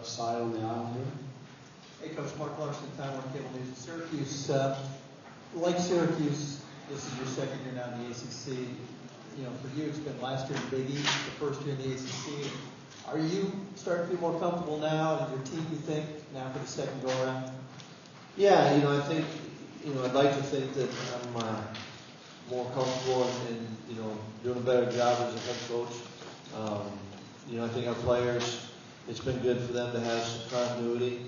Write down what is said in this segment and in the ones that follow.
Side on the aisle here. Hey, Coach, Mark Larson, Time Warner Cable News. Syracuse, like Syracuse, this is your second year now in the ACC. You know, for you, it's been last year in the Big East, the first year in the ACC. Are you starting to feel more comfortable now, and your team, you think, now for the second go around? Yeah, I think, I'd like to think that I'm more comfortable and doing a better job as a head coach. I think our players, it's been good for them to have some continuity.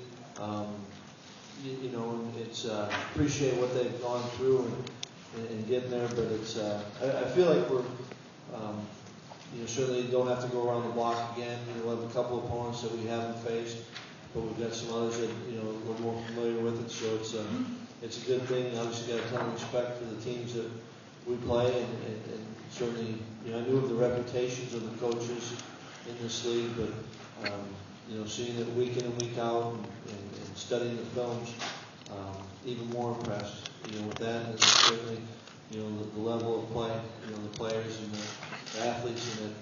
It's appreciate what they've gone through and getting there, but it's I feel like we're certainly don't have to go around the block again. We'll have a couple of opponents that we haven't faced, but we've got some others that we're more familiar with it. So it's a good thing. Obviously, got a ton of respect for the teams that we play, and certainly I knew of the reputations of the coaches in this league, but seeing it week in and week out and studying the films, even more impressed with that, and certainly the level of play, the players and the athletes in it.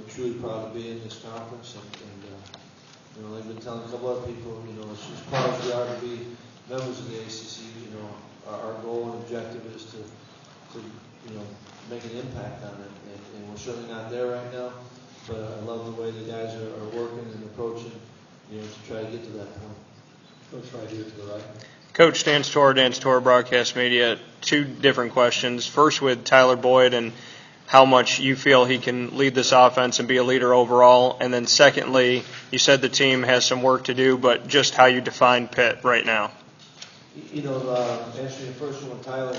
Truly proud to be in this conference, and like I've been telling a couple other people, as proud as we are to be members of the ACC, our goal and objective is to make an impact on it, and we're certainly not there right now. But I love the way the guys are working and approaching, to try to get to that point. Coach, right here to the right. Coach, Dan Tortora, Broadcast Media. Two different questions. First with Tyler Boyd and how much you feel he can lead this offense and be a leader overall. And then secondly, you said the team has some work to do, but just how you define Pitt right now. Answering the first one with Tyler,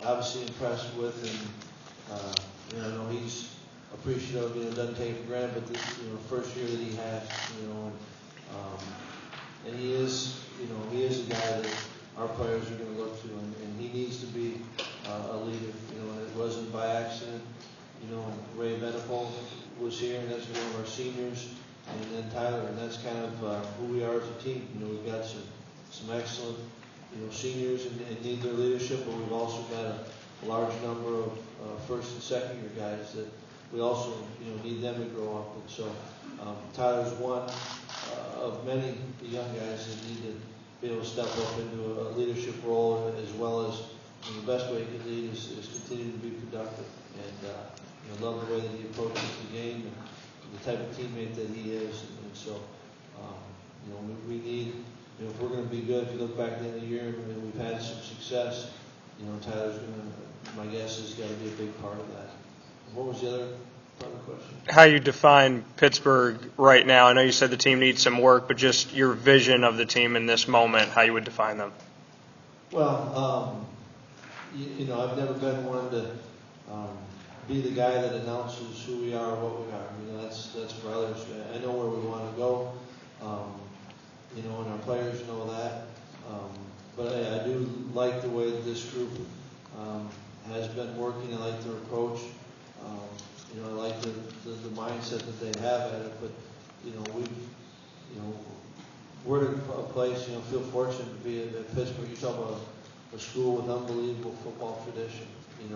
obviously impressed with, and I know he's appreciative, doesn't take it for granted, but this, first year that he has, and he is a guy that our players are going to look to, and he needs to be a leader, and it wasn't by accident, Ray Venable was here, and that's one of our seniors, and then Tyler, and that's kind of who we are as a team. We've got some excellent, seniors and need their leadership, but we've also got a large number of first and second year guys that we also, need them to grow up. And so Tyler's one of many young guys that need to be able to step up into a leadership role, as well as the best way he can lead is continue to be productive. And love the way that he approaches the game and the type of teammate that he is. And so, we need, if we're going to be good, if you look back at the end of the year and we've had some success, Tyler's going to, my guess is, got to be a big part of that. What was the other part of the question? How you define Pittsburgh right now. I know you said the team needs some work, but just your vision of the team in this moment, how you would define them. Well, I've never been one to be the guy that announces who we are or what we are. That's for others. I know where we want to go, and our players know that. But I do like the way that this group has been working. I like their approach. I like the mindset that they have at it. But we're in a place. Feel fortunate to be at Pittsburgh. You talk about a school with unbelievable football tradition. And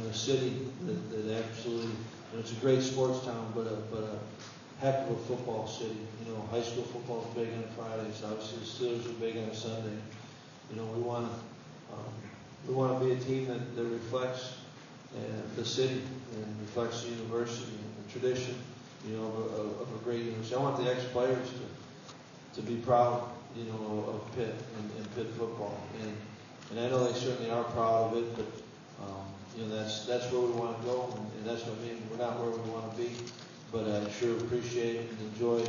a city that absolutely. It's a great sports town, but a heck of a football city. High school football is big on Fridays. Obviously, the Steelers are big on a Sunday. We want to be a team that reflects the city and reflects the university and the tradition, of a great university. I want the ex-players to be proud, of Pitt and Pitt football, and I know they certainly are proud of it. But that's where we want to go, and that's what I mean. We're not where we want to be, but I sure appreciate and enjoy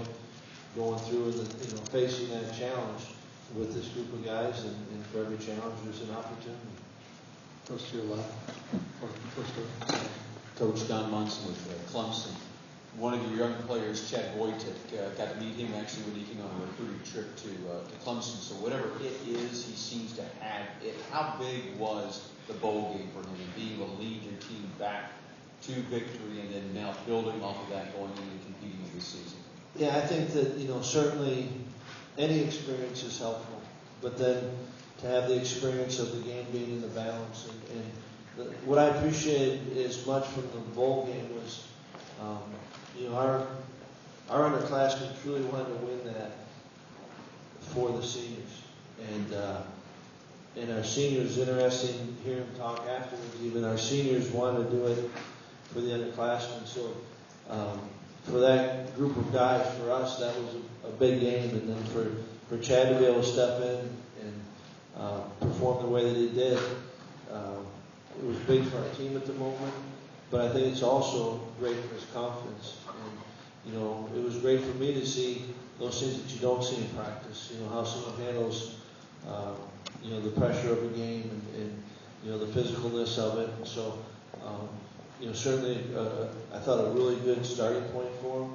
going through and facing that challenge with this group of guys, and for every challenge there's an opportunity. Coach to your left. Coach Don Munson with Clemson. One of your young players, Chad Wojtek, got to meet him actually when he came on a recruiting trip to Clemson. So whatever it is, he seems to have it. How big was the bowl game for him, and being able to lead your team back to victory, and then now building off of that going into competing in this season? Yeah, I think that certainly any experience is helpful, but then to have the experience of the game being in the balance, and what I appreciated as much from the bowl game was our underclassmen truly wanted to win that for the seniors, and our seniors, interesting to hear him talk afterwards. Even our seniors wanted to do it for the underclassmen. So for that group of guys, for us, that was a big game, and then for Chad to be able to step in and perform the way that he did, it was big for our team at the moment. But I think it's also great for his confidence. And, it was great for me to see those things that you don't see in practice. How someone handles, the pressure of a game and the physicalness of it. So, certainly I thought a really good starting point for him.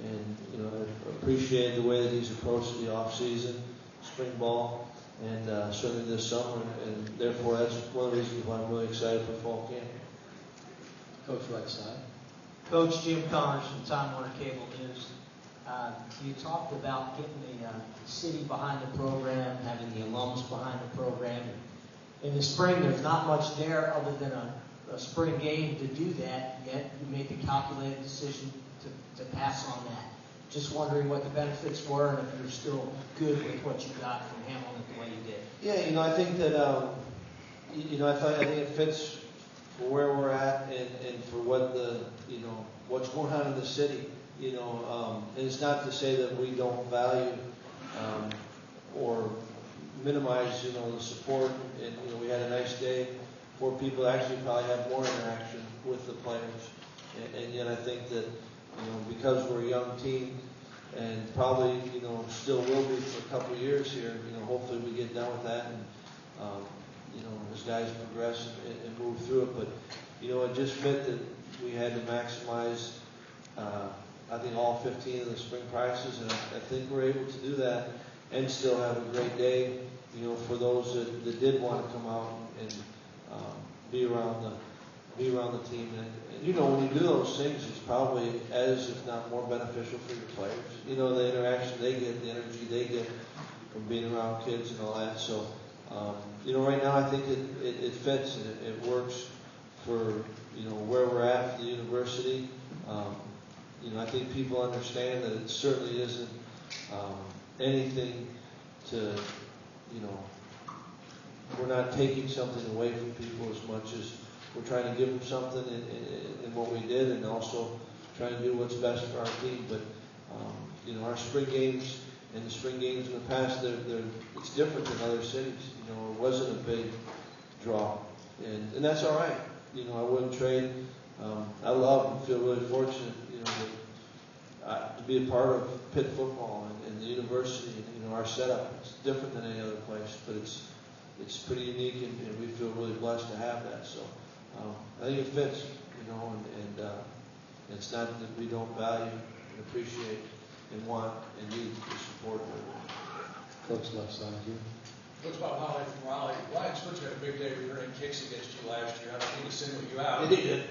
And, I appreciated the way that he's approached the off-season, spring ball, and certainly this summer. And therefore, that's one of the reasons why I'm really excited for fall camp. Coach right side. Coach Jim Connors from Time Warner Cable News. You talked about getting the city behind the program, having the alums behind the program. In the spring, there's not much there other than a spring game to do that, yet you made the calculated decision to pass on that. Just wondering what the benefits were and if you're still good with what you got from handling it the way you did. Yeah, I think that, I think it fits for where we're at and for what what's going on in the city. And it's not to say that we don't value or minimize, the support. And we had a nice day. 4 people actually probably have more interaction with the players. And yet I think that, because we're a young team and probably, still will be for a couple of years here, hopefully we get done with that and, as guys progress and move through it. But, it just fit that we had to maximize, I think, all 15 of the spring practices. And I think we're able to do that and still have a great day, for those that did want to come out and be around the team. And when you do those things, it's probably as, if not more, beneficial for your players. The interaction they get, the energy they get from being around kids and all that. So, right now I think it fits and it works for, where we're at for the university. I think people understand that it certainly isn't anything to, we're not taking something away from people as much as we're trying to give them something in what we did, and also trying to do what's best for our team. But, our spring games and the spring games in the past, it's different than other cities. It wasn't a big draw, and that's all right. I wouldn't trade. I love and feel really fortunate, to be a part of Pitt football and the university. And, our setup, it's different than any other place, but it's pretty unique, and we feel really blessed to have that. So I think it fits, and it's not that we don't value and appreciate and want and need the support. Coach left side here. Coach Bob Holly from Raleigh. Ryan Switch had a big day returning kicks against you last year. I don't mean to single you out. He did.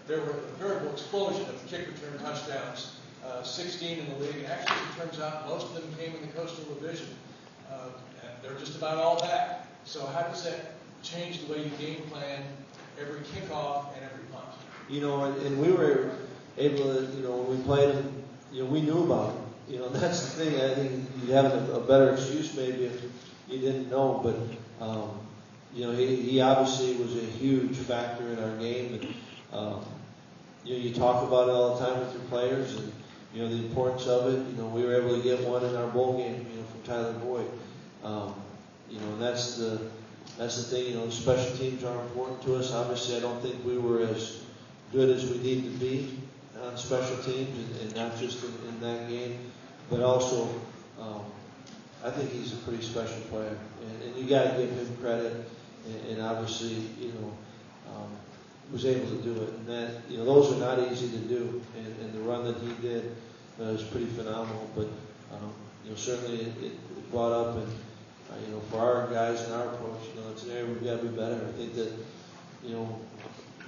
There were a veritable explosion of kick return touchdowns, 16 in the league. And actually, it turns out most of them came in the Coastal Division. And they're just about all back. So how does that change the way you game plan every kickoff and every punt? And we were able to, when we played them, we knew about them. That's the thing. I think you'd have a better excuse maybe if you didn't know. But, he obviously was a huge factor in our game. And, you talk about it all the time with your players and, the importance of it. We were able to get one in our bowl game, from Tyler Boyd. And that's the thing. The special teams are important to us. Obviously, I don't think we were as good as we need to be on special teams, and not just in that game, but also I think he's a pretty special player, and you got to give him credit. And obviously, was able to do it, and that those are not easy to do, and the run that he did was pretty phenomenal. But certainly it brought up, and for our guys and our approach, it's an area we've got to be better. I think that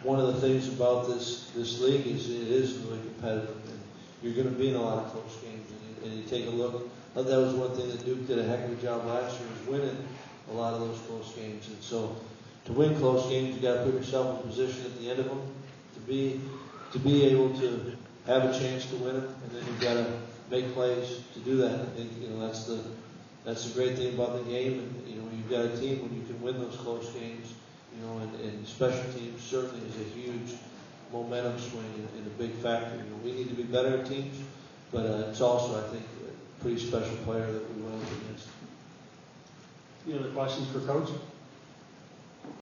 one of the things about this league is it is really competitive, and you're going to be in a lot of close games. And you take a look. That was one thing that Duke did a heck of a job last year, was winning a lot of those close games. And so, to win close games, you got to put yourself in a position at the end of them to be able to have a chance to win them, and then you've got to make plays to do that. I think, that's the great thing about the game, and, you've got a team when you can win those close games, and special teams certainly is a huge momentum swing and a big factor. We need to be better at teams, but it's also, I think, a pretty special player that we went up against. Any other questions for Coach?